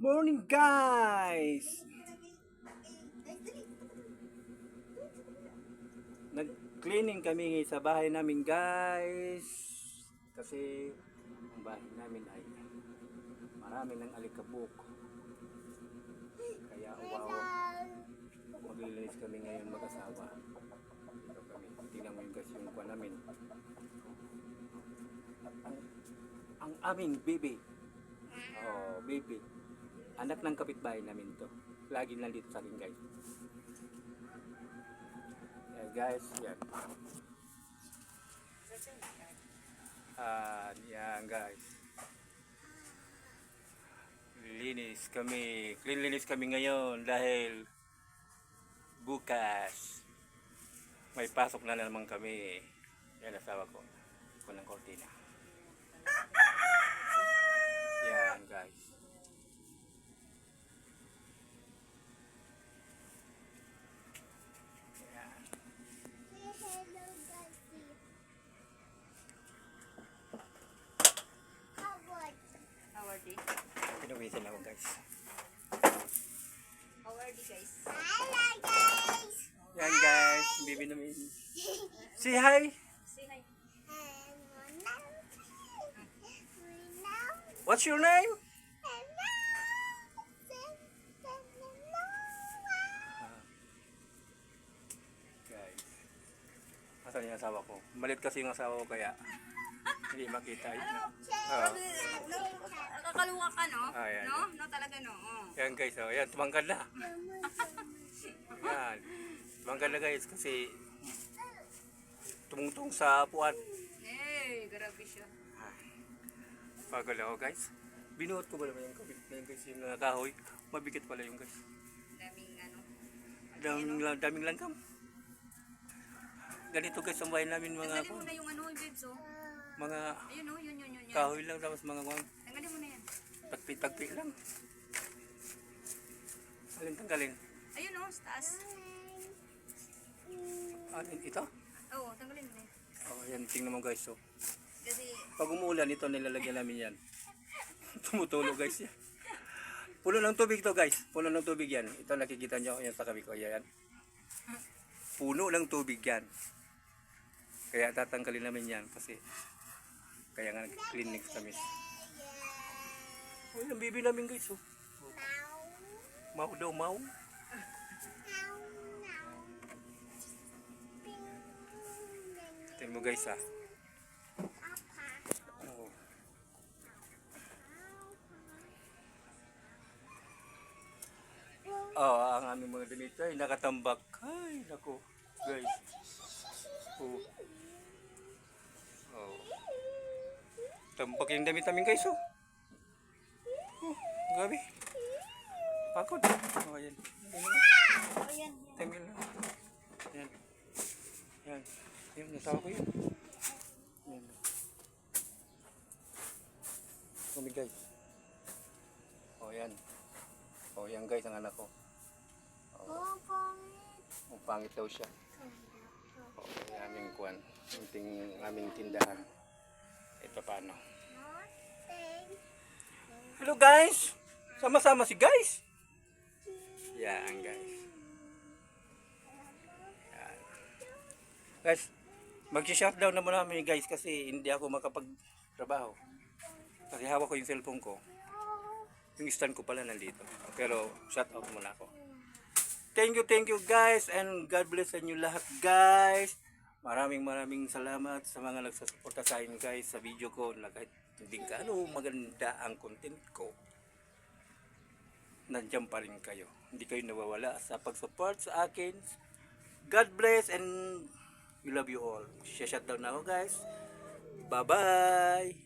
Morning guys! Nag-cleaning kami sa bahay namin guys. Kasi ang bahay namin ay marami ng alikabok. Kaya uwawa. Maglilinis kami ngayon mag-asawa. Dito kami. Tingnan mo yung guys yung kuha namin. Ang aming baby. Oh, baby. Anak ng kapitbahay namin to. Lagi nandito sa akin guys. Yeah, guys, yan. Yan guys. Linis kami ngayon dahil bukas may pasok na naman kami. Yan asawa ko. Kunang kortina. Yan guys. Pinawisan ako guys. How are you guys? Hello guys! Yan guys, bibi namin. Say hi! Say hi. What's your name? Guys, asan yung asawa ko? Malit kasi yung asawa ko kaya hindi makita. Nakakaluwa ka, no? Yan. No? No, talaga, no? Oh. Yan guys, oh. Yan, tumangkad na. Yan, tumangkad na guys kasi tumungtong sa puwan. Hey, grabe siya. Pagod ako guys. Binuot ko ba naman yung kabit na yun guys, yung kahoy. Mabigat pala yung guys. Daming ano. Daming langgam. Ganito guys ang bahay namin mga Tanggalin mo na yung ano, babes, oh. mga Ayun, oh, yun. kahoy lang tapos mga Tanggalin mo na yan. tagpi lang. Alin tanggalin? Ayun, oh, sa taas. Alin ito? Oo, tanggalin mo na yan. Oh, yan tingnan mo guys. So, Kasi, pag umuulan ito nilalagyan namin yan. Tumutulo guys yan. Puno ng tubig to guys. Puno ng tubig yan. Ito nakikita nyo yan sa kabi ko. Yan. Puno ng tubig yan. Kaya tatanggalin namin yan kasi kaya nga nag-clinic kami. Oh, yung baby namin guys. Oh. Mau daw, mau. Tingnan mo guys ah. Oh, ang aming mga damit ay nakatambak. Ay, naku. Guys. Oh. Oh. Tambak yung damit namin guys, oh. Oh, grabe. Pagod. Oh, yan. oh, yan. Tingnan lang. Yan. Yan. Yan, nasawa ko yun. Yan. Kami guys. Oh, yan. Oh, yan guys, ang anak ko. Oh, pangit. Oh, pangit daw siya. Okay, aming kuwan. Aming tindahan. Ito paano. Hello guys! Sama-sama si guys! Yan guys. Yan. Guys, mag-shutdown na muna kami guys kasi hindi ako makapagtrabaho. Kasi hawak ko yung cellphone ko. Yung stand ko pala nandito. Pero shut out muna ako. Thank you guys and God bless sa inyo lahat guys. Maraming salamat sa mga nagsusuporta sa akin guys sa video ko na kahit hindi gaano maganda ang content ko. Nandiyan pa rin kayo. Hindi kayo nawawala sa pag-support sa akin. God bless and we love you all. Shutdown na ako guys. Bye bye.